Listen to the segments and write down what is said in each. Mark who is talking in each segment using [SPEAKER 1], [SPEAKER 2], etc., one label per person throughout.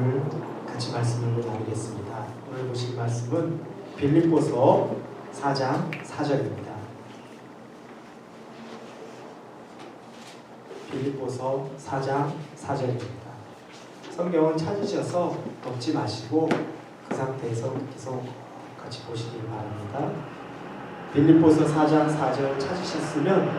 [SPEAKER 1] 오늘 같이 말씀을 나누겠습니다. 오늘 보실 말씀은 빌립보서 4장 4절입니다. 빌립보서 4장 4절입니다. 성경을 찾으셔서 덮지 마시고 그 상태에서 계속 같이 보시기 바랍니다. 빌립보서 4장 4절 찾으셨으면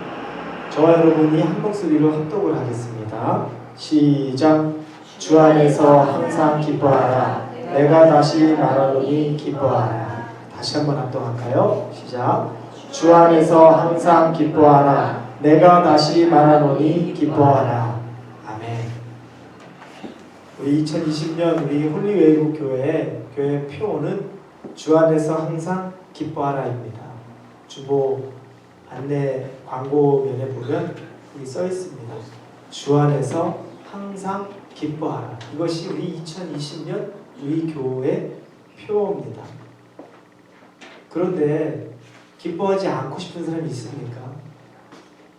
[SPEAKER 1] 저와 여러분이 한 목소리로 합독을 하겠습니다. 시작. 주 안에서 항상 기뻐하라. 내가 다시 말하노니 기뻐하라. 다시 한번 합독할까요? 시작. 주 안에서 항상 기뻐하라. 내가 다시 말하노니 기뻐하라. 아멘. 우리 2020년 우리 홀리웨이브 교회 표어는 주 안에서 항상 기뻐하라입니다. 주보 안내 광고면에 보면 여기 써 있습니다. 주 안에서 항상 기뻐하라. 이것이 우리 2020년 우리 교회 표어입니다. 그런데 기뻐하지 않고 싶은 사람이 있습니까?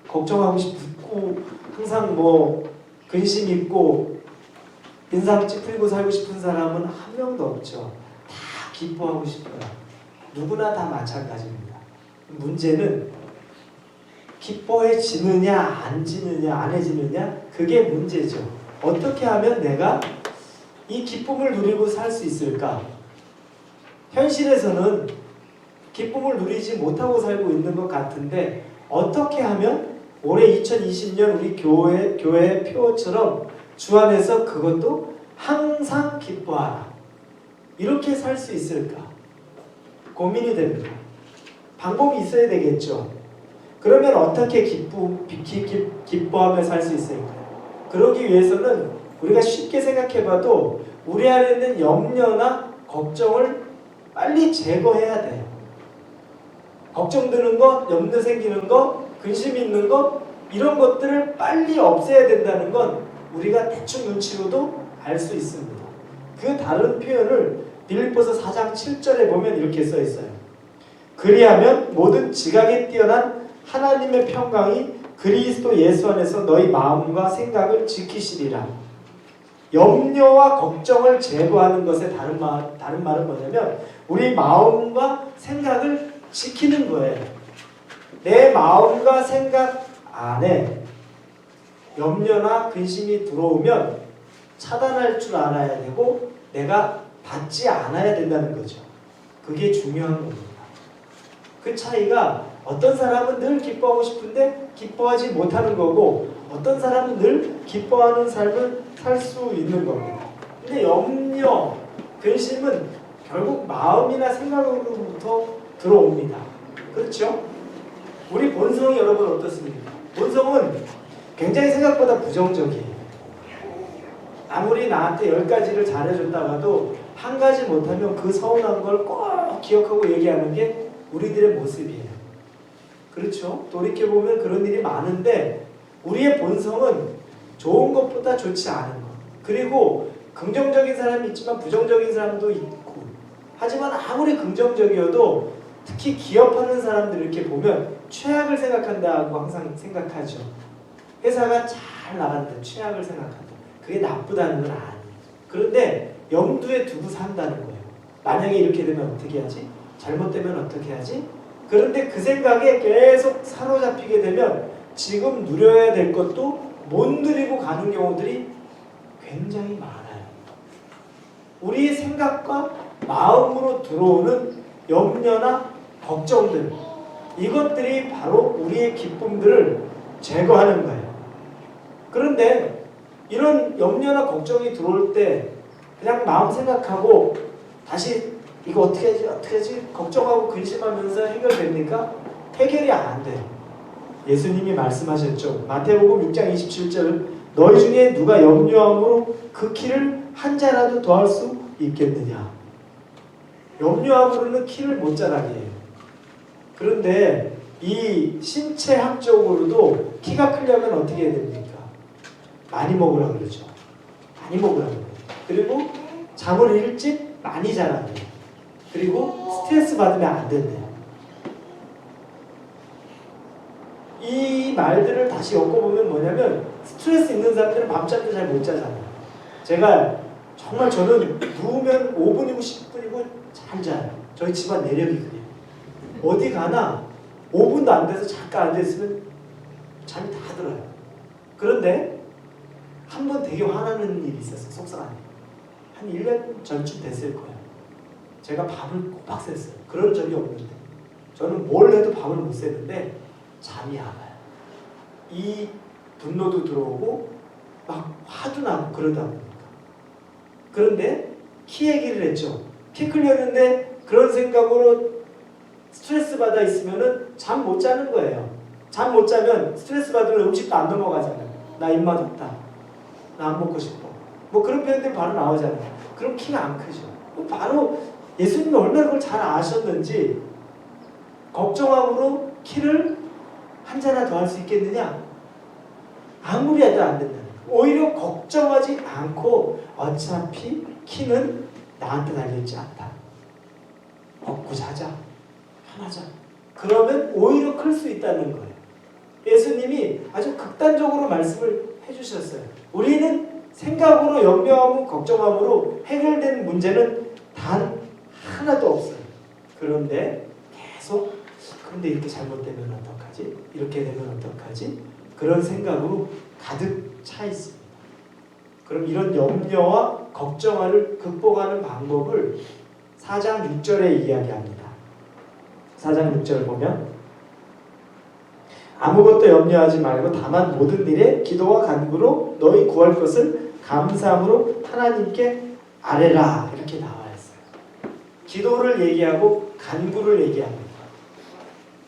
[SPEAKER 1] 걱정하고 싶고 항상 근심 있고 인상 찌푸리고 살고 싶은 사람은 한 명도 없죠. 다 기뻐하고 싶어요. 누구나 다 마찬가지입니다. 문제는 기뻐해지느냐 안 해지느냐 그게 문제죠. 어떻게 하면 내가 이 기쁨을 누리고 살 수 있을까? 현실에서는 기쁨을 누리지 못하고 살고 있는 것 같은데 어떻게 하면 올해 2020년 우리 교회 표어처럼 주 안에서 그것도 항상 기뻐하라. 이렇게 살 수 있을까? 고민이 됩니다. 방법이 있어야 되겠죠. 그러면 어떻게 기뻐하며 살 수 있을까요? 그러기 위해서는 우리가 쉽게 생각해봐도 우리 안에 있는 염려나 걱정을 빨리 제거해야 돼요. 걱정 드는 것, 염려 생기는 것, 근심 있는 것 이런 것들을 빨리 없애야 된다는 건 우리가 대충 눈치로도 알 수 있습니다. 그 다른 표현을 빌립보서 4장 7절에 보면 이렇게 써 있어요. 그리하면 모든 지각에 뛰어난 하나님의 평강이 그리스도 예수 안에서 너희 마음과 생각을 지키시리라. 염려와 걱정을 제거하는 것의 다른 말은 뭐냐면 우리 마음과 생각을 지키는 거예요. 내 마음과 생각 안에 염려나 근심이 들어오면 차단할 줄 알아야 되고 내가 받지 않아야 된다는 거죠. 그게 중요한 겁니다. 그 차이가 어떤 사람은 늘 기뻐하고 싶은데 기뻐하지 못하는 거고 어떤 사람은 늘 기뻐하는 삶을 살 수 있는 겁니다. 근데 염려, 근심은 결국 마음이나 생각으로부터 들어옵니다. 그렇죠? 우리 본성이 여러분 어떻습니까? 본성은 굉장히 생각보다 부정적이에요. 아무리 나한테 10가지를 잘해줬다가도 한 가지 못하면 그 서운한 걸 꼭 기억하고 얘기하는 게 우리들의 모습이에요. 그렇죠? 돌이켜보면 그런 일이 많은데 우리의 본성은 좋은 것보다 좋지 않은 것. 그리고 긍정적인 사람이 있지만 부정적인 사람도 있고 하지만 아무리 긍정적이어도 특히 기업하는 사람들 이렇게 보면 최악을 생각한다고 항상 생각하죠. 회사가 잘 나간다, 최악을 생각한다. 그게 나쁘다는 건 아니에요. 그런데 염두에 두고 산다는 거예요. 만약에 이렇게 되면 어떻게 하지? 잘못되면 어떻게 하지? 그런데 그 생각에 계속 사로잡히게 되면 지금 누려야 될 것도 못 누리고 가는 경우들이 굉장히 많아요. 우리의 생각과 마음으로 들어오는 염려나 걱정들 이것들이 바로 우리의 기쁨들을 제거하는 거예요. 그런데 이런 염려나 걱정이 들어올 때 그냥 마음 생각하고 다시 이거 어떻게 하지? 걱정하고 근심하면서 해결됩니까? 해결이 안 돼요. 예수님이 말씀하셨죠. 마태복음 6장 27절 너희 중에 누가 염려함으로 그 키를 한 자라도 더할 수 있겠느냐. 염려함으로는 키를 못 자라게 해요. 그런데 이 신체학적으로도 키가 크려면 어떻게 해야 됩니까? 많이 먹으라고 그러죠. 많이 먹으라고 그래요. 그리고 잠을 일찍 많이 자라야 돼요. 그리고 스트레스 받으면 안 된대요. 이 말들을 다시 엮어보면 뭐냐면 스트레스 있는 사람들은 밤잠도 잘 못 자잖아요. 제가 정말 저는 누우면 5분이고 10분이고 잘 자요. 저희 집안 내력이 그래요. 어디 가나 5분도 안 돼서 잠깐 앉아있으면 잠이 다 들어요. 그런데 한 번 되게 화나는 일이 있었어요. 속상한 일. 한 1년 전쯤 됐을 거예요. 제가 밥을 꼬박 샜어요. 그런 적이 없는데 저는 뭘 해도 밥을 못 샜는데 잠이 안 와요. 이 분노도 들어오고 막 화도 나고 그러다 보니까. 그런데 키 얘기를 했죠. 키 크려는데 그런 생각으로 스트레스 받아 있으면은 잠 못 자는 거예요. 잠 못 자면 스트레스 받으면 음식도 안 넘어가잖아요. 나 입맛 없다. 나 안 먹고 싶어. 뭐 그런 표현들이 바로 나오잖아요. 그럼 키가 안 크죠. 바로 예수님이 얼마나 그걸 잘 아셨는지 걱정함으로 키를 한 자나 더 할 수 있겠느냐? 아무리 해도 안 된다. 오히려 걱정하지 않고 어차피 키는 나한테 달려있지 않다. 먹고 자자. 편하자. 그러면 오히려 클 수 있다는 거예요. 예수님이 아주 극단적으로 말씀을 해주셨어요. 우리는 생각으로 염려하고 걱정함으로 해결된 문제는 단 하나도 없어요. 그런데 계속 그런데 이렇게 잘못되면 어떡하지? 이렇게 되면 어떡하지? 그런 생각으로 가득 차 있습니다. 그럼 이런 염려와 걱정을 극복하는 방법을 4장 6절에 이야기합니다. 4장 6절 보면 아무것도 염려하지 말고 다만 모든 일에 기도와 간구로 너희 구할 것을 감사함으로 하나님께 아뢰라 이렇게 나와 있어요. 기도를 얘기하고 간구를 얘기합니다.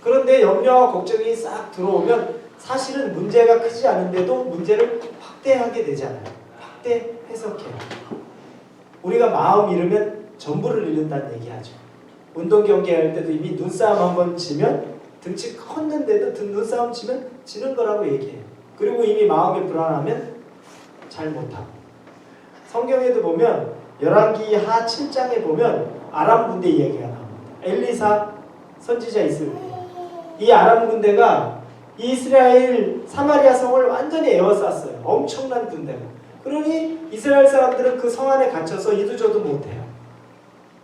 [SPEAKER 1] 그런데 염려와 걱정이 싹 들어오면 사실은 문제가 크지 않은데도 문제를 확대하게 되잖아요. 확대 해석해요. 우리가 마음 잃으면 전부를 잃는다는 얘기하죠. 운동 경기할 때도 이미 눈싸움 한번 치면 등치 컸는데도 눈싸움 치면 지는 거라고 얘기해요. 그리고 이미 마음이 불안하면 잘 못하고. 성경에도 보면 열왕기 하 7장에 보면 아람 군대 이야기가 나옵니다. 엘리사 선지자 있을 때 이 아람 군대가 이스라엘 사마리아 성을 완전히 에워쌌어요. 엄청난 군대가. 그러니 이스라엘 사람들은 그 성 안에 갇혀서 이도저도 못해요.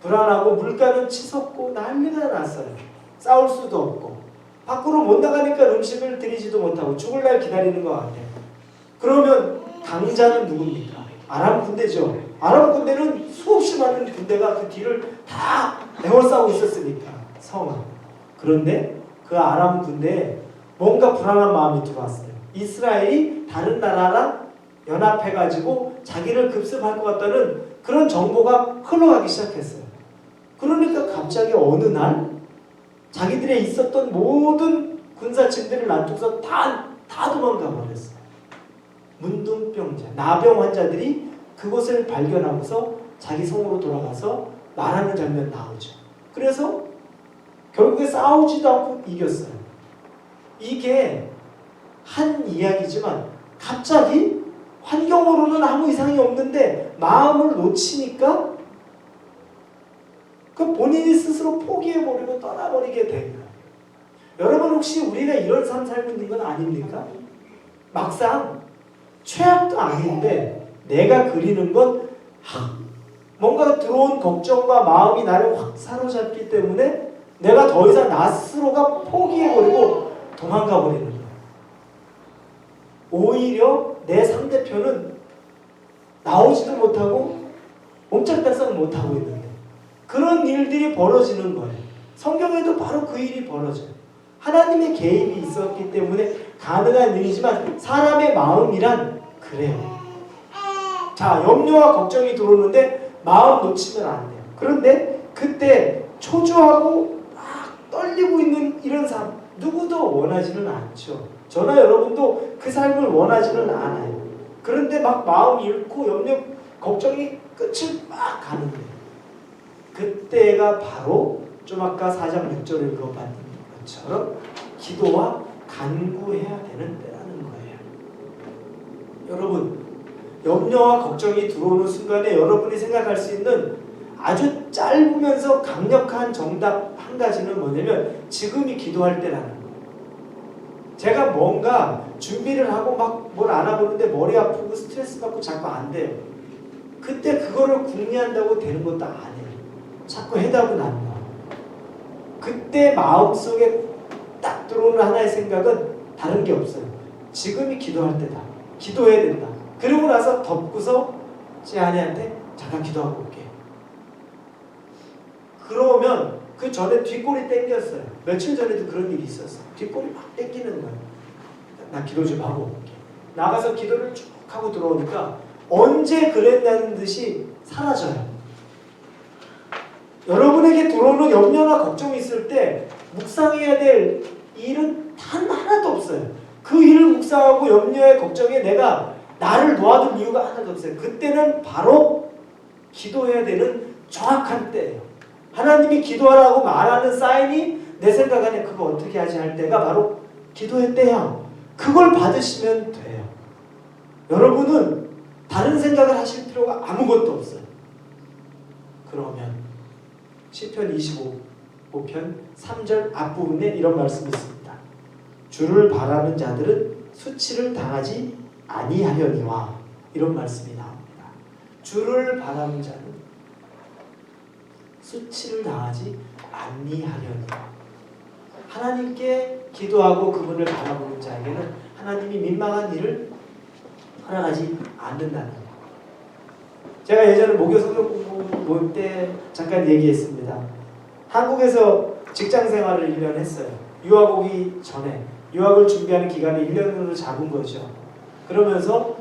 [SPEAKER 1] 불안하고 물가는 치솟고 난리가 났어요. 싸울 수도 없고 밖으로 못 나가니까 음식을 들이지도 못하고 죽을 날 기다리는 것 같아요. 그러면 강자는 누굽니까? 아람 군대죠. 아람 군대는 수없이 많은 군대가 그 뒤를 다 에워싸고 있었으니까 성은. 그런데 그 아람 군대에 뭔가 불안한 마음이 들어왔어요. 이스라엘이 다른 나라랑 연합해가지고 자기를 급습할 것 같다는 그런 정보가 흘러가기 시작했어요. 그러니까 갑자기 어느 날 자기들에 있었던 모든 군사층들을 놔두고서 다 도망가 버렸어요. 문둥병자, 나병 환자들이 그곳을 발견하고서 자기 성으로 돌아가서 말하는 장면 나오죠. 그래서 결국에 싸우지도 않고 이겼어요. 이게 한 이야기지만 갑자기 환경으로는 아무 이상이 없는데 마음을 놓치니까 그 본인이 스스로 포기해버리고 떠나버리게 된 거예요. 여러분 혹시 우리가 이런 삶 살고 있는 건 아닙니까? 막상 최악도 아닌데 내가 그리는 건 뭔가 들어온 걱정과 마음이 나를 확 사로잡기 때문에 내가 더 이상 나 스스로가 포기해버리고 도망가버리는 거예요. 오히려 내 상대편은 나오지도 못하고 옴짝달싹 못하고 있는데 그런 일들이 벌어지는 거예요. 성경에도 바로 그 일이 벌어져요. 하나님의 개입이 있었기 때문에 가능한 일이지만 사람의 마음이란 그래요. 자, 염려와 걱정이 들어오는데 마음 놓치면 안 돼요. 그런데 그때 초조하고 막 떨리고 있는 이런 삶 누구도 원하지는 않죠. 저나 여러분도 그 삶을 원하지는 않아요. 그런데 막 마음 잃고 염려, 걱정이 끝을 막 가는데 그때가 바로 좀 아까 4장 6절을 읽어봤던 것처럼 기도와 간구해야 되는 때라는 거예요. 여러분, 염려와 걱정이 들어오는 순간에 여러분이 생각할 수 있는 아주 짧으면서 강력한 정답 한 가지는 뭐냐면 지금이 기도할 때라는 거예요. 제가 뭔가 준비를 하고 막 뭘 알아보는데 머리 아프고 스트레스 받고 자꾸 안 돼요. 그때 그거를 궁리한다고 되는 것도 아니에요. 자꾸 해답은 안 나와. 그때 마음속에 딱 들어오는 하나의 생각은 다른 게 없어요. 지금이 기도할 때다. 기도해야 된다. 그러고 나서 덮고서 제 아내한테 잠깐 기도하고 올게. 그러면 그 전에 뒷골이 땡겼어요. 며칠 전에도 그런 일이 있었어요. 뒷골이 막 땡기는 거예요. 나 기도 좀 하고 올게. 나가서 기도를 쭉 하고 들어오니까 언제 그랬다는 듯이 사라져요. 여러분에게 들어오는 염려나 걱정이 있을 때 묵상해야 될 일은 단 하나도 없어요. 그 일을 묵상하고 염려에 걱정에 내가 나를 놓아둘 이유가 하나도 없어요. 그때는 바로 기도해야 되는 정확한 때예요. 하나님이 기도하라고 말하는 사인이 내 생각 안에 그거 어떻게 하지 할 때가 바로 기도의 때야. 그걸 받으시면 돼요. 여러분은 다른 생각을 하실 필요가 아무것도 없어요. 그러면 시편 25편 3절 앞부분에 이런 말씀이 있습니다. 주를 바라는 자들은 수치를 당하지 아니하려니와 이런 말씀이 나옵니다. 주를 바라는 자는 수치를 당하지 아니하려니와. 하나님께 기도하고 그분을 바라보는 자에게는 하나님이 민망한 일을 허락하지 않는다는 거예요. 제가 예전에 목요 성경 공부 모임 때 잠깐 얘기했습니다. 한국에서 직장 생활을 1년 했어요. 유학 오기 전에 유학을 준비하는 기간을 1년으로 잡은 거죠. 그러면서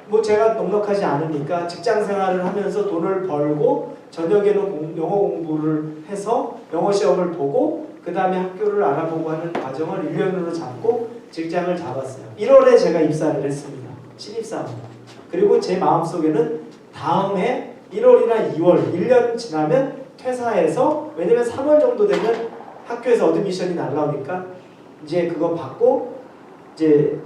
[SPEAKER 1] 뭐 제가 넉넉하지 않으니까 직장 생활을 하면서 돈을 벌고 저녁에는 영어 공부를 해서 영어 시험을 보고 그 다음에 학교를 알아보고 하는 과정을 1년으로 잡고 직장을 잡았어요. 1월에 제가 입사를 했습니다. 신입사원. 그리고 제 마음속에는 다음해 1월이나 2월 1년 지나면 퇴사해서, 왜냐면 3월 정도 되면 학교에서 어드미션이 날라오니까 이제 그거 받고 이제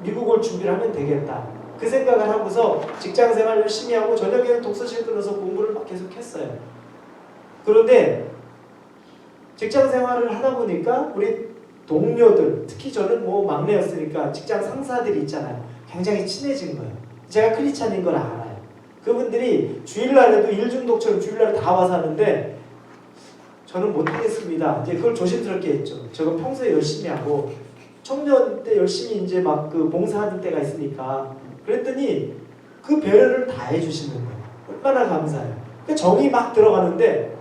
[SPEAKER 1] 미국을 준비를 하면 되겠다. 그 생각을 하고서 직장생활 열심히 하고 저녁에는 독서실 끊어서 공부를 막 계속 했어요. 그런데 직장생활을 하다 보니까 우리 동료들, 특히 저는 뭐 막내였으니까 직장 상사들이 있잖아요. 굉장히 친해진 거예요. 제가 크리스찬인 걸 알아요. 그분들이 주일날에도 일중독처럼 주일날에 다 와서 하는데 저는 못하겠습니다. 이제 그걸 조심스럽게 했죠. 제가 평소에 열심히 하고 청년 때 열심히 이제 막 그 봉사하는 때가 있으니까. 그랬더니 그 배려를 다 해주시는 거예요. 얼마나 감사해요. 그 정이 막 들어가는데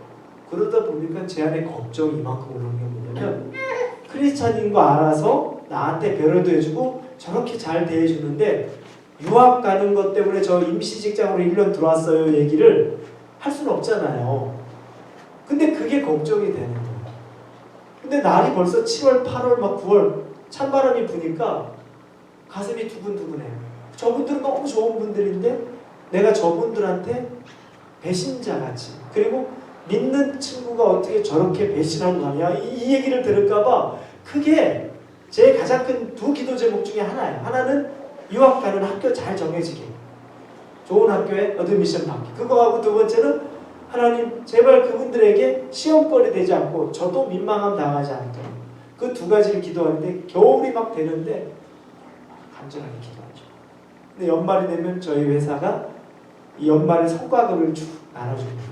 [SPEAKER 1] 그러다 보니까 제 안에 걱정이 이만큼 오는 게 뭐냐면 크리스찬인 거 알아서 나한테 배려도 해주고 저렇게 잘 대해주는데 유학 가는 것 때문에 저 임시 직장으로 1년 들어왔어요 얘기를 할 수는 없잖아요. 근데 그게 걱정이 되는 거예요. 근데 날이 벌써 7월, 8월, 막 9월 찬바람이 부니까 가슴이 두근두근해요. 저분들은 너무 좋은 분들인데 내가 저분들한테 배신자같이, 그리고 믿는 친구가 어떻게 저렇게 배신하고 가냐 이 얘기를 들을까봐 그게 제 가장 큰 두 기도 제목 중에 하나예요. 하나는 유학 가는 학교 잘 정해지게, 좋은 학교에 어드미션 받기, 그거하고 두 번째는 하나님 제발 그분들에게 시험거리 되지 않고 저도 민망함 당하지 않도록, 그 두 가지를 기도하는데 겨울이 막 되는데 간절하게 기도하죠. 근데 연말이 되면 저희 회사가 이 연말에 성과급을 쭉 나눠줍니다.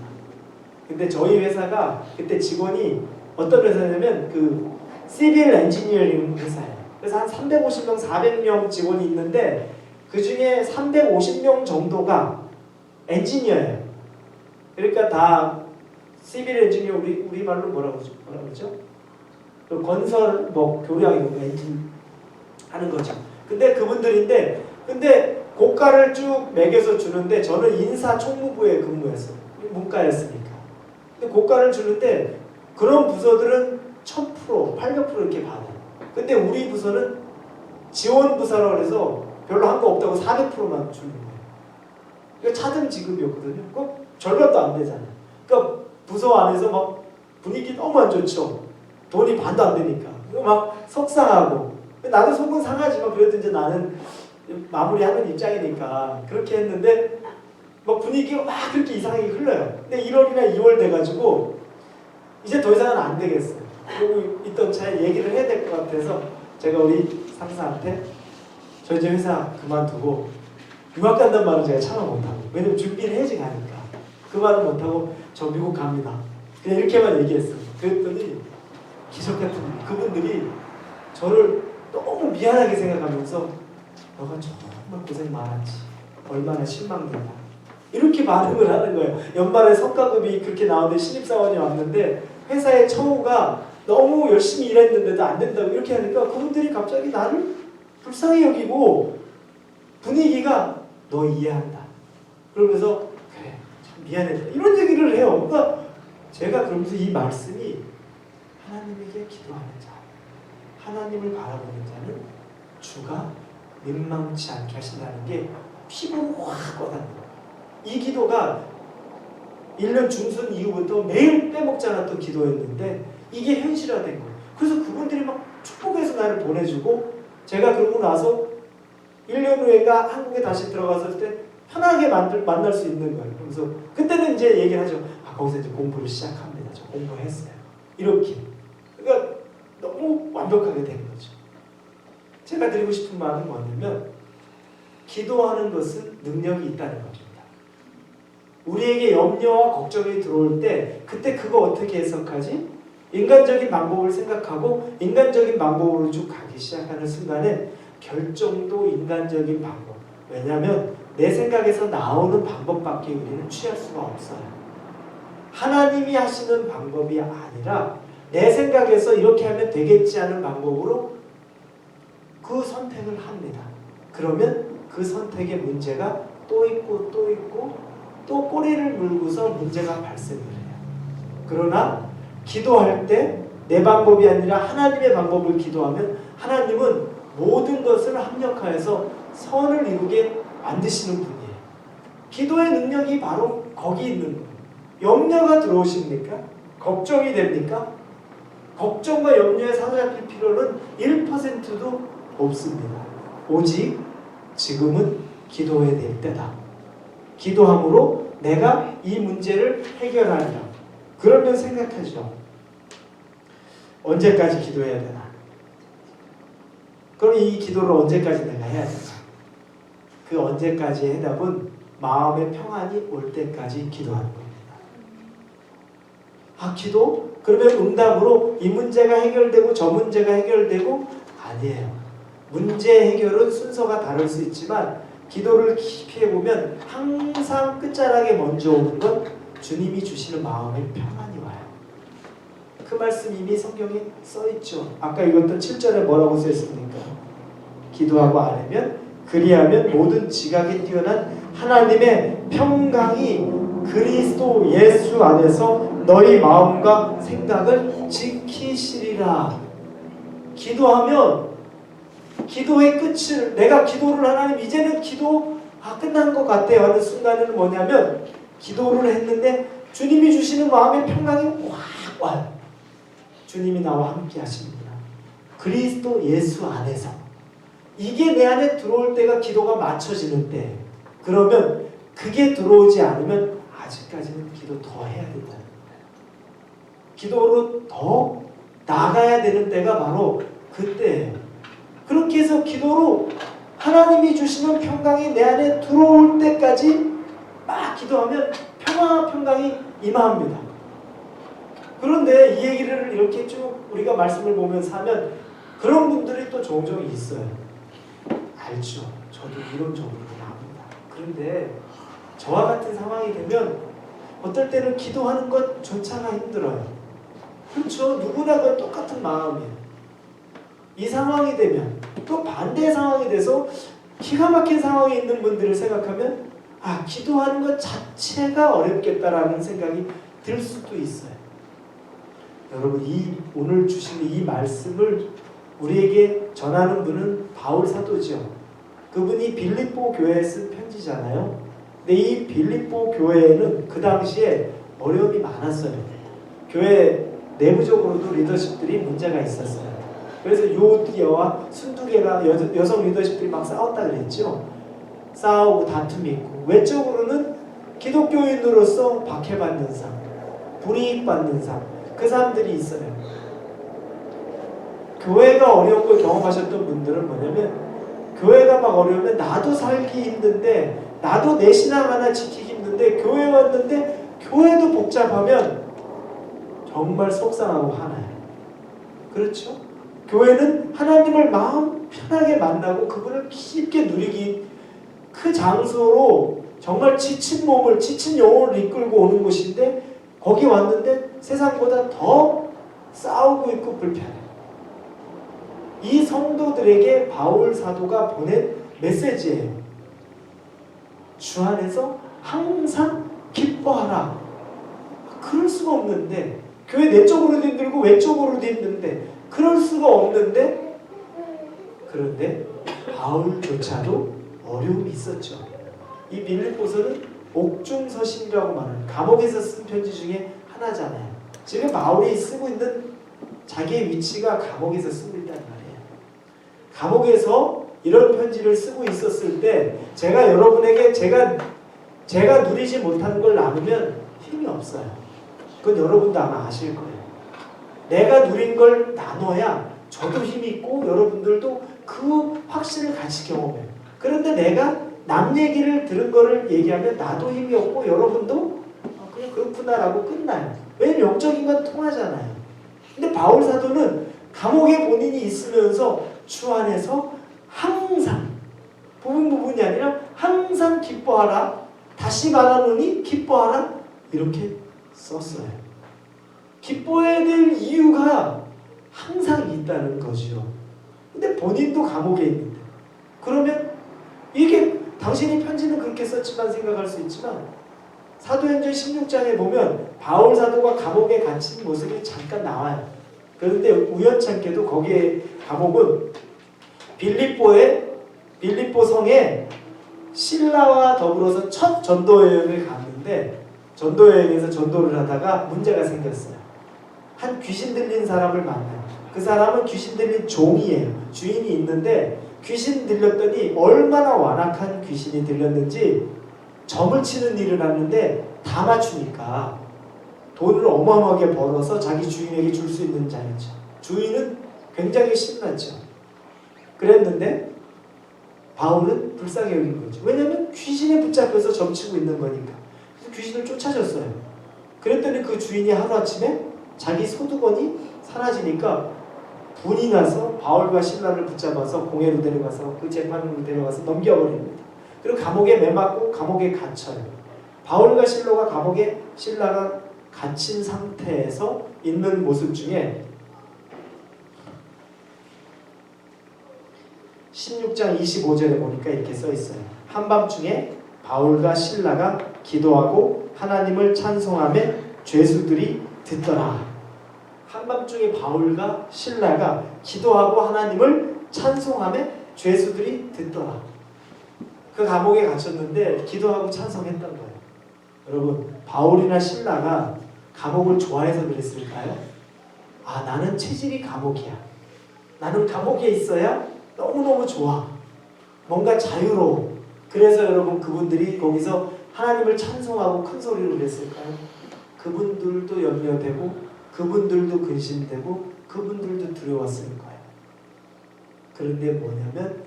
[SPEAKER 1] 근데 저희 회사가 그때 직원이 어떤 회사냐면 그 시빌 엔지니어링 회사예요. 그래서 한 350명, 400명 직원이 있는데 그 중에 350명 정도가 엔지니어예요. 그러니까 다 시빌 엔지니어, 우리말로 뭐라고 그러죠? 그 건설 뭐 교량 이런 거 엔진 하는 거죠. 근데 그분들인데 근데 고가를 쭉 매겨서 주는데 저는 인사총무부에 근무했어요. 문과였으니까. 근데 고가를 주는데 그런 부서들은 1000%, 800% 이렇게 받아요. 근데 우리 부서는 지원 부서라고 해서 별로 한 거 없다고 400%만 주는 거예요. 이거 차등 지급이었거든요. 그거 절반도 안 되잖아요. 그러니까 부서 안에서 막 분위기 너무 안 좋죠. 돈이 반도 안 되니까. 막 속상하고. 나도 속은 상하지만 그래도 이제 나는 마무리하는 입장이니까 그렇게 했는데 막 분위기가 막 그렇게 이상하게 흘러요. 근데 1월이나 2월 돼가지고 이제 더 이상은 안 되겠어요. 그리고 있던 차에 얘기를 해야 될 것 같아서 제가 우리 상사한테 저 이제 회사 그만두고 유학 간다는 말은 제가 참아 못하고, 왜냐면 준비를 해야지 가니까. 그 말은 못하고 저 미국 갑니다. 그냥 이렇게만 얘기했어. 그랬더니 기적 같은 그분들이 저를 너무 미안하게 생각하면서 너가 정말 고생 많았지. 얼마나 실망된다. 이렇게 반응을 하는 거예요. 연말에 성과급이 그렇게 나오는데 신입사원이 왔는데 회사의 처우가 너무 열심히 일했는데도 안 된다고 이렇게 하니까 그분들이 갑자기 나를 불쌍히 여기고 분위기가 너 이해한다. 그러면서 그래 참 미안했다. 이런 얘기를 해요. 그러니까 제가 그러면서 이 말씀이 하나님에게 기도하는 자, 하나님을 바라보는 자는 주가 민망치 않게 하신다는 게 피부로 확 와닿는 거예요. 이 기도가 1년 중순 이후부터 매일 빼먹지 않았던 기도였는데 이게 현실화된 거예요. 그래서 그분들이 막 축복해서 나를 보내주고 제가 그러고 나서 1년 후에가 한국에 다시 들어갔을 때 편하게 만날 수 있는 거예요. 그래서 그때는 이제 얘기를 하죠. 아, 거기서 이제 공부를 시작합니다. 저 공부했어요. 이렇게. 그러니까 너무 완벽하게 된 거죠. 제가 드리고 싶은 말은 뭐냐면 기도하는 것은 능력이 있다는 겁니다. 우리에게 염려와 걱정이 들어올 때 그때 그거 어떻게 해석하지? 인간적인 방법을 생각하고 인간적인 방법으로 쭉 가기 시작하는 순간에 결정도 인간적인 방법. 왜냐하면 내 생각에서 나오는 방법밖에 우리는 취할 수가 없어요. 하나님이 하시는 방법이 아니라 내 생각에서 이렇게 하면 되겠지 하는 방법으로 그 선택을 합니다. 그러면 그 선택의 문제가 또 있고 또 있고 또 꼬리를 물고서 문제가 발생을 해요. 그러나 기도할 때 내 방법이 아니라 하나님의 방법을 기도하면 하나님은 모든 것을 합력하여서 선을 이루게 만드시는 분이에요. 기도의 능력이 바로 거기 있는 거예요. 염려가 들어오십니까? 걱정이 됩니까? 걱정과 염려에 사로잡힐 필요는 1%도 없습니다. 오직 지금은 기도해야 될 때다. 기도함으로 내가 이 문제를 해결하리라. 그러면 생각하죠. 언제까지 기도해야 되나? 그럼 이 기도를 언제까지 내가 해야 되나? 그 언제까지의 해답은 마음의 평안이 올 때까지 기도하는 겁니다. 아, 기도? 그러면 응답으로 이 문제가 해결되고 저 문제가 해결되고? 아니에요. 문제 해결은 순서가 다를 수 있지만 기도를 깊이 해보면 항상 끝자락에 먼저 오는 건 주님이 주시는 마음의 평안이 와요. 그 말씀 이미 성경에 써있죠. 아까 읽었던 7절에 뭐라고 써있습니까? 기도하고 아뢰면 그리하면 모든 지각에 뛰어난 하나님의 평강이 그리스도 예수 안에서 너희 마음과 생각을 지키시리라. 기도하면 기도의 끝을 내가 기도를 하나님 이제는 기도 끝난 것 같아요 하는 순간에는 뭐냐면 기도를 했는데 주님이 주시는 마음의 평강이 확 와요. 주님이 나와 함께 하십니다. 그리스도 예수 안에서 이게 내 안에 들어올 때가 기도가 맞춰지는 때 그러면 그게 들어오지 않으면 아직까지는 기도 더 해야 된다는 거예요. 기도로 더 나가야 되는 때가 바로 그때예요. 그렇게 해서 기도로 하나님이 주시는 평강이 내 안에 들어올 때까지 막 기도하면 평강이 임합니다. 그런데 이 얘기를 이렇게 쭉 우리가 말씀을 보면서 하면 그런 분들이 또 종종 있어요. 알죠. 저도 이론적으로 압니다. 그런데 저와 같은 상황이 되면 어떨 때는 기도하는 것조차가 힘들어요. 그렇죠. 누구나 그 똑같은 마음이에요. 이 상황이 되면 또 반대의 상황이 돼서 기가 막힌 상황에 있는 분들을 생각하면 기도하는 것 자체가 어렵겠다라는 생각이 들 수도 있어요. 여러분 오늘 주신 이 말씀을 우리에게 전하는 분은 바울 사도죠. 그분이 빌립보 교회에 쓴 편지잖아요. 근데 이 빌립보 교회에는 그 당시에 어려움이 많았어요. 교회 내부적으로도 리더십들이 문제가 있었어요. 그래서 요디아와 순두개가 여성 리더십들이 막 싸웠다 그랬죠. 싸우고 다툼이 있고 외적으로는 기독교인으로서 박해받는 삶, 불이익받는 삶 그 사람들이 있어요. 교회가 어려운 걸 경험하셨던 분들은 뭐냐면 교회가 막 어려우면 나도 살기 힘든데, 나도 내 신앙 하나 지키기 힘든데, 교회 왔는데 교회도 복잡하면 정말 속상하고 화나요. 그렇죠? 교회는 하나님을 마음 편하게 만나고 그분을 깊게 누리기, 그 장소로 정말 지친 몸을, 지친 영혼을 이끌고 오는 곳인데, 거기 왔는데 세상보다 더 싸우고 있고 불편해요. 이 성도들에게 바울 사도가 보낸 메시지예요. 주 안에서 항상 기뻐하라. 그럴 수가 없는데, 교회 내적으로도 힘들고 외적으로도 힘든데, 그럴 수가 없는데, 그런데 바울조차도 어려움이 있었죠. 이 빌립보서는 옥중서신이라고 말하는, 감옥에서 쓴 편지 중에 하나잖아요. 지금 바울이 쓰고 있는 자기의 위치가 감옥에서 쓰고 있다는 말이에요. 감옥에서 이런 편지를 쓰고 있었을 때, 제가 여러분에게 제가 누리지 못하는 걸 나누면 힘이 없어요. 그건 여러분도 아마 아실 거예요. 내가 누린 걸 나눠야 저도 힘이 있고 여러분들도 그 확신을 같이 경험해요. 그런데 내가 남 얘기를 들은 거를 얘기하면 나도 힘이 없고 여러분도 그냥 그렇구나라고 끝나요. 왜냐면 영적인 건 통하잖아요. 근데 바울 사도는 감옥에 본인이 있으면서 주 안에서 항상, 부분이 아니라 항상 기뻐하라, 다시 말하노니 기뻐하라, 이렇게 썼어요. 기뻐해야 될 이유가 항상 있다는 거죠. 근데 본인도 감옥에 있는데, 그러면 이게 당신이 편지는 그렇게 썼지만 생각할 수 있지만, 사도행전 16장에 보면 바울 사도가 감옥에 갇힌 모습이 잠깐 나와요. 그런데 우연찮게도 거기에 감옥은 빌립보 성에 신라와 더불어서 첫 전도 여행을 갔는데, 전도 여행에서 전도를 하다가 문제가 생겼어요. 한 귀신 들린 사람을 만나요. 그 사람은 귀신 들린 종이에요. 주인이 있는데 귀신 들렸더니 얼마나 완악한 귀신이 들렸는지 점을 치는 일을 하는데 다 맞추니까 돈을 어마어마하게 벌어서 자기 주인에게 줄 수 있는 자였죠. 주인은 굉장히 신났죠. 그랬는데 바울은 불쌍히 여긴 거죠. 왜냐하면 귀신에 붙잡혀서 점치고 있는 거니까. 그래서 귀신을 쫓아졌어요. 그랬더니 그 주인이 하루아침에 자기 소득원이 사라지니까 분이 나서 바울과 신라를 붙잡아서 공회로 데려가서 그 재판으로 데려가서 넘겨버립니다. 그리고 감옥에 매맞고 감옥에 갇혀요. 바울과 신라가 갇힌 상태에서 있는 모습 중에 16장 25절에 보니까 이렇게 써 있어요. 한밤중에 바울과 신라가 기도하고 하나님을 찬송하며 죄수들이 듣더라. 한밤중에 바울과 신라가 기도하고 하나님을 찬송하며 죄수들이 듣더라. 그 감옥에 갇혔는데 기도하고 찬송했던 거예요. 여러분, 바울이나 신라가 감옥을 좋아해서 그랬을까요? 아, 나는 체질이 감옥이야. 나는 감옥에 있어야 너무너무 좋아. 뭔가 자유로워. 그래서 여러분, 그분들이 거기서 하나님을 찬송하고 큰 소리로 그랬을까요? 그분들도 염려되고 그분들도 근심되고 그분들도 두려웠을 거예요. 그런데 뭐냐면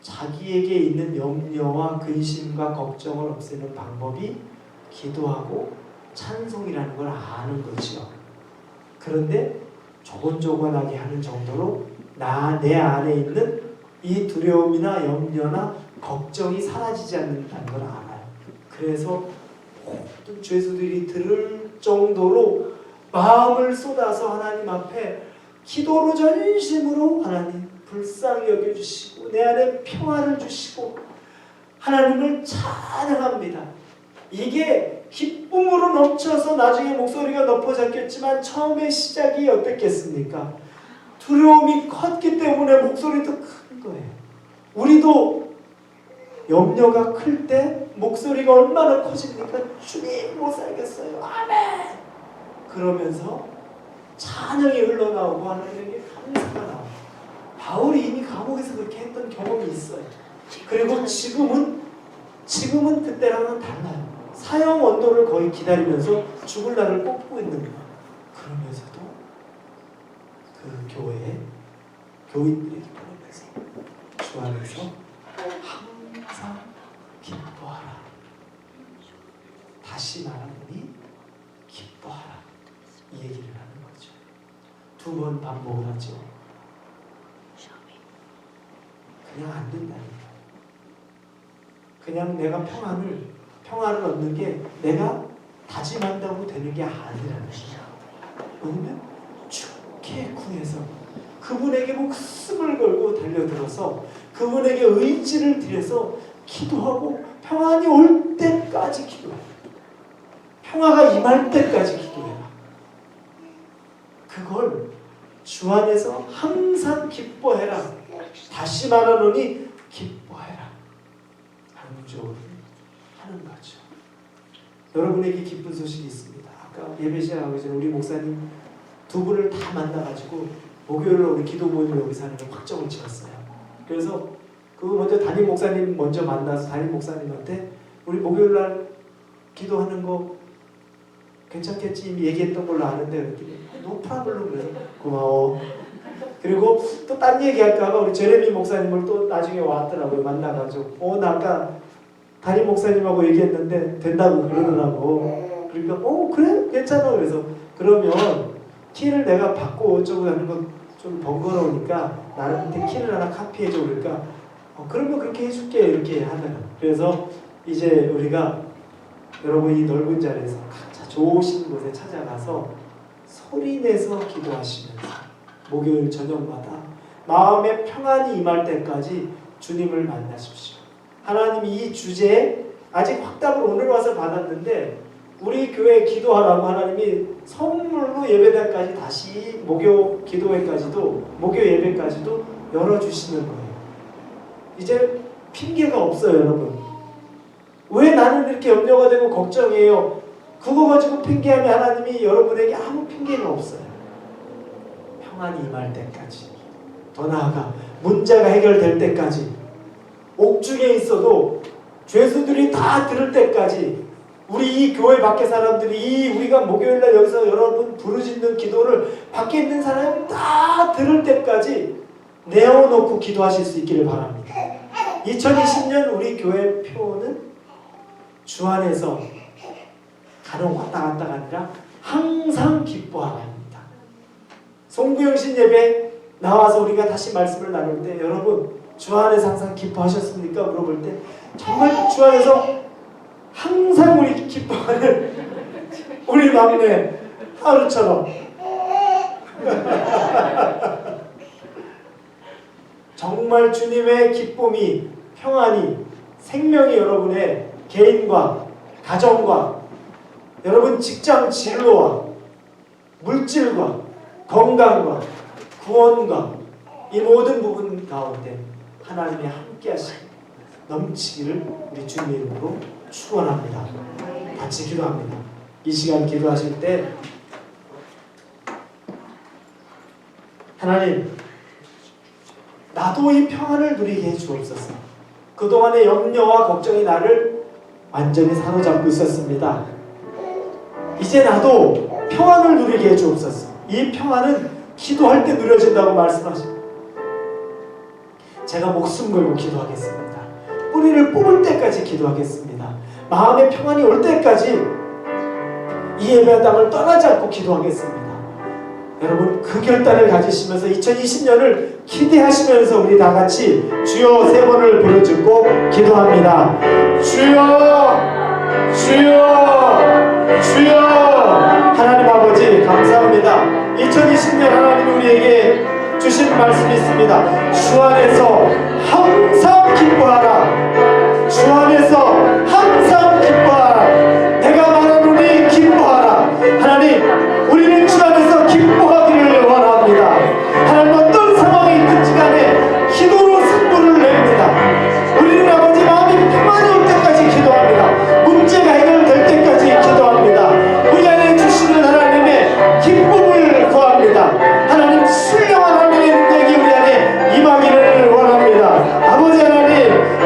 [SPEAKER 1] 자기에게 있는 염려와 근심과 걱정을 없애는 방법이 기도하고 찬송이라는 걸 아는 거죠. 그런데 조곤조곤하게 하는 정도로 내 안에 있는 이 두려움이나 염려나 걱정이 사라지지 않는다는 걸 알아요. 그래서 모든 죄수들이 들을 정도로 마음을 쏟아서 하나님 앞에 기도로 전심으로 하나님 불쌍히 여겨주시고 내 안에 평화를 주시고 하나님을 찬양합니다. 이게 기쁨으로 넘쳐서 나중에 목소리가 높아졌겠지만 처음에 시작이 어땠겠습니까? 두려움이 컸기 때문에 목소리도 큰 거예요. 우리도 염려가 클 때 목소리가 얼마나 커집니까? 주님 못 살겠어요. 아멘! 그러면서 찬양이 흘러나오고 하나님에게 감사가 나와요. 바울이 이미 감옥에서 그렇게 했던 경험이 있어요. 그리고 지금은 그때랑은 달라요. 사형 언도를 거의 기다리면서 죽을 날을 꼽고 있는 거예요. 그러면서도 그 교회에 교인들에게 보내면서 주 안에서 항상 기뻐하라. 다시 말하노니 기뻐하라. 이 얘기를 하는 거죠. 두 번 반복을 하죠. 그냥 안 된다니까. 그냥 내가 평안을 얻는 게 내가 다짐한다고 되는 게 아니라는 거죠. 왜냐면 주께 구해서 그분에게 목숨을 걸고 달려들어서 그분에게 의지를 들여서 기도하고 평안이 올 때까지 기도해라. 평화가 임할 때까지 기도해라. 그걸 주 안에서 항상 기뻐해라. 다시 말하노니 기뻐해라. 강조를 하는 거죠. 여러분에게 기쁜 소식이 있습니다. 아까 예배 시작하기 전에 우리 목사님 두 분을 다 만나가지고 목요일로 우리 기도 모임을 여기서 하는 걸 확정을 지었어요. 그래서 먼저 담임 목사님 먼저 만나서 담임 목사님한테 우리 목요일날 기도하는 거 괜찮겠지 이미 얘기했던 걸로 아는데 그랬더니 노프라블럼 그래서 고마워. 그리고 또 딴 얘기할까봐 우리 제레미 목사님을 또 나중에 왔더라고요. 만나가지고 나 아까 담임 목사님하고 얘기했는데 된다고 그러더라고. 그러니까 그래? 괜찮아. 그래서 그러면 키를 내가 받고 어쩌고 하는 건 좀 번거로우니까 나한테 키를 하나 카피해줘. 그러니까 그러면 그렇게 해줄게 이렇게 하더라고요. 그래서 이제 우리가 여러분 이 넓은 자리에서 각자 좋으신 곳에 찾아가서 소리내서 기도하시면서 목요일 저녁마다 마음의 평안이 임할 때까지 주님을 만나십시오. 하나님이 이 주제에 아직 확답을 오늘 와서 받았는데 우리 교회 기도하라고 하나님이 선물로 예배당까지 다시 목요 기도회까지도 목요 예배까지도 열어주시는 거예요. 이제 핑계가 없어요. 여러분 왜 나는 이렇게 염려가 되고 걱정해요. 그거 가지고 핑계하면 하나님이 여러분에게 아무 핑계가 없어요. 평안이 임할 때까지, 더 나아가 문제가 해결될 때까지, 옥중에 있어도 죄수들이 다 들을 때까지, 우리 이 교회 밖에 사람들이 우리가 목요일날 여기서 여러분 부르짖는 기도를 밖에 있는 사람이 다 들을 때까지 내어놓고 기도하실 수 있기를 바랍니다. 2020년 우리 교회 표는 주 안에서 간혹 왔다 갔다가 아니라 항상 기뻐하라 합니다. 송구영신 예배 나와서 우리가 다시 말씀을 나눌 때 여러분 주 안에서 항상 기뻐하셨습니까? 물어볼 때 정말 주 안에서 항상 우리 기뻐하는 우리 막내 하루처럼 정말 주님의 기쁨이 평안이 생명이 여러분의 개인과 가정과 여러분 직장 진로와 물질과 건강과 구원과 이 모든 부분 가운데 하나님이 함께 하시고 넘치기를 우리 주님의 이름으로 축원합니다. 같이 기도합니다. 이 시간 기도하실 때 하나님 나도 이 평안을 누리게 해주옵소서. 그동안의 염려와 걱정이 나를 완전히 사로잡고 있었습니다. 이제 나도 평안을 누리게 해주옵소서. 이 평안은 기도할 때 누려진다고 말씀하십니다. 제가 목숨 걸고 기도하겠습니다. 뿌리를 뽑을 때까지 기도하겠습니다. 마음의 평안이 올 때까지 이 예배의 땅을 떠나지 않고 기도하겠습니다. 여러분 그 결단을 가지시면서 2020년을 기대하시면서 우리 다 같이 주여 세 번을 부르짖고 기도합니다. 주여 주여 주여. 하나님 아버지 감사합니다. 2020년 하나님이 우리에게 주신 말씀이 있습니다. 주 안에서 항상 기뻐하라. 주 안에서 항상 기뻐하라. 내가 말하노니 기뻐하라. 하나님 우리는 주 안에서 기뻐하기를 원합니다. 하나님 어떤 상황이 있든지 간에 기도로 승부를 냅니다. 우리는 아버지 마음이 평안이 올 때까지 기도합니다. 문제가 해결될 때까지 기도합니다. 우리 안에 주시는 하나님의 기쁨을 구합니다. 하나님 신령한 하나님의 능력이 우리 안에 임하기를 원합니다. 아버지 하나님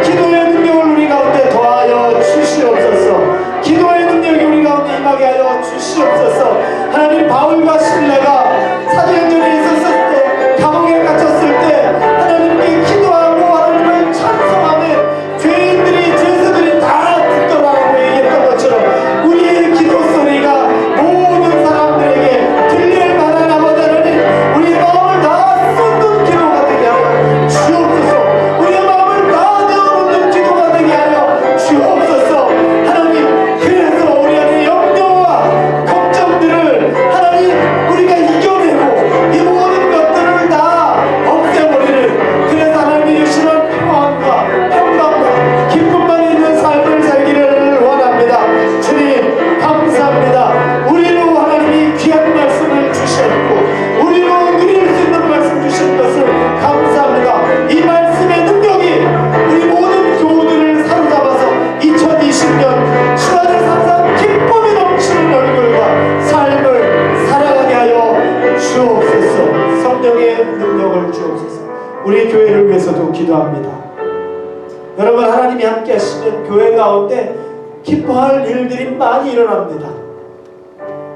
[SPEAKER 1] 하나님이 함께 하시는 교회 가운데 기뻐할 일들이 많이 일어납니다.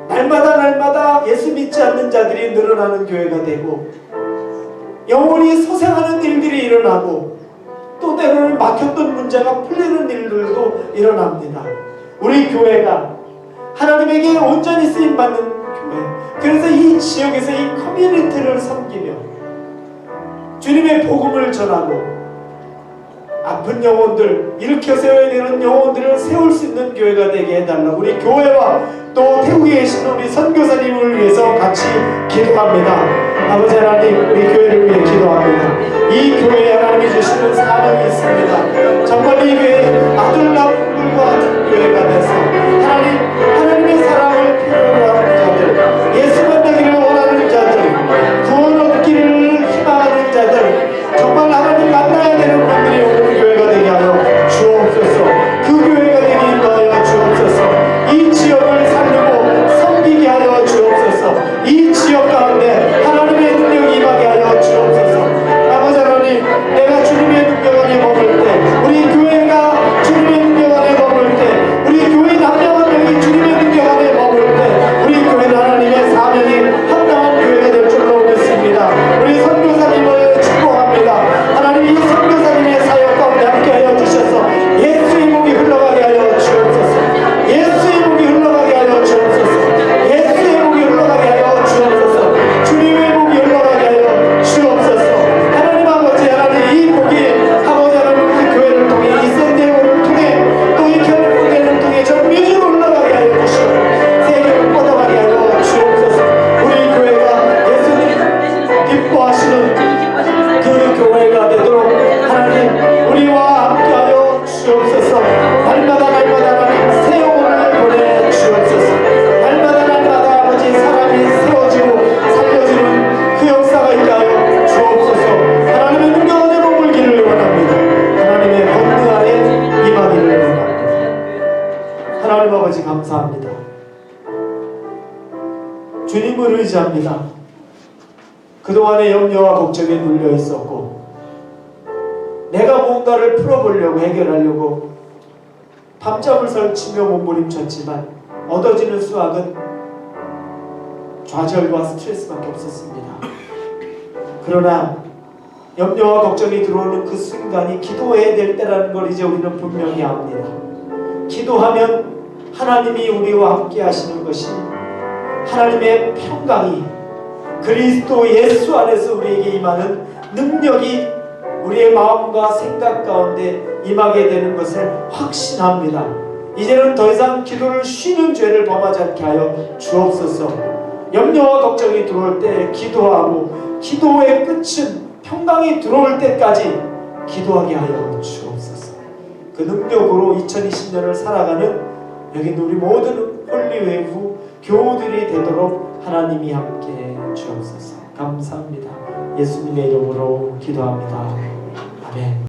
[SPEAKER 1] 날마다 예수 믿지 않는 자들이 늘어나는 교회가 되고, 영혼이 소생하는 일들이 일어나고, 또 때로는 막혔던 문제가 풀리는 일들도 일어납니다. 우리 교회가 하나님에게 온전히 쓰임받는 교회, 그래서 이 지역에서 이 커뮤니티를 섬기며 주님의 복음을 전하고 아픈 영혼들, 일으켜 세워야 되는 영혼들을 세울 수 있는 교회가 되게 해달라고 우리 교회와 또 태국에 계신 우리 선교사님을 위해서 같이 기도합니다. 아버지 하나님, 우리 교회를 위해 기도합니다. 이 교회에 하나님이 주시는 사명이 있습니다. 정말 이 교회 아둘람불과 같은 교회가 돼서 하나님의 사랑을 필요로 하는 자들, 예수 만나기를 원하는 자들, 구원 얻기를 희망하는 자들, 정말 하나님 만나야 되는 분들이 오는 교회가 되게 하여 주옵소서. 그 교회가 되게 인도하여 주옵소서. 이 지역을 살리고 섬기게 하여 주옵소서. 이 지역 가운데 하나님의 능력이 임하게 하여 주옵소서. 아버지 하나님, 내가 주님의 능력 안에 머물 때, 우리 교회가 주님의 능력 안에 머물 때, 우리 교회 남녀 한 명이 주님의 능력 안에 머물 때, 우리 교회는 하나님의 사명이 합당한 교회가 될 줄로 믿습니다. 우리 선교사님을 축복합니다. 하나님, 이 선교사님의 사역 가운데 함께하여 주셔서 예수의 목이 흘러가게 하여 주옵소서. 예수의 목이 흘러가게 하여 주옵소서. 예수의 목이 흘러가게 하여 주옵소서. 주님의 목이 흘러가게 하여 주옵소서. 하나님 아버지, 하나님 이 목이 아버지 하나님 우리 교회를 통해 이 샌디에고를 통해 또 이 캘리포니아를 통해 전 미주로 흘러가게 하여 주시고 세계를 뻗어가게 하여 주옵소서. 우리 교회가 예수님 기뻐하시는 그 교회가 되도록 하나님 우리와 함께하여 주옵소서. 날마다 하나님 새 영혼을 보내 주옵소서. 날마다 아버지 사람이 세워지고 살려지는 그 역사가 있게 하여 주옵소서. 하나님의 능력 안에 머물기를 원합니다. 하나님의 권능 안에 임하기를 원합니다. 하나님 아버지 감사합니다. 주님을 의지합니다. 그동안의 염려와 걱정에 눌려 있었고, 내가 무언가를 풀어보려고 해결하려고 밤잠을 설치며 몸부림쳤지만 얻어지는 수확은 좌절과 스트레스밖에 없었습니다. 그러나 염려와 걱정이 들어오는 그 순간이 기도해야 될 때라는 걸 이제 우리는 분명히 압니다. 기도하면 하나님이 우리와 함께 하시는 것이, 하나님의 평강이 그리스도 예수 안에서 우리에게 임하는 능력이 우리의 마음과 생각 가운데 임하게 되는 것을 확신합니다. 이제는 더 이상 기도를 쉬는 죄를 범하지 않게 하여 주옵소서. 염려와 걱정이 들어올 때 기도하고, 기도의 끝은 평강이 들어올 때까지 기도하게 하여 주옵소서. 그 능력으로 2020년을 살아가는 여기 우리 모든 홀리웨이브 교우들이 되도록 하나님이 함께 주옵소서. 감사합니다. 예수님의 이름으로 기도합니다. 아멘.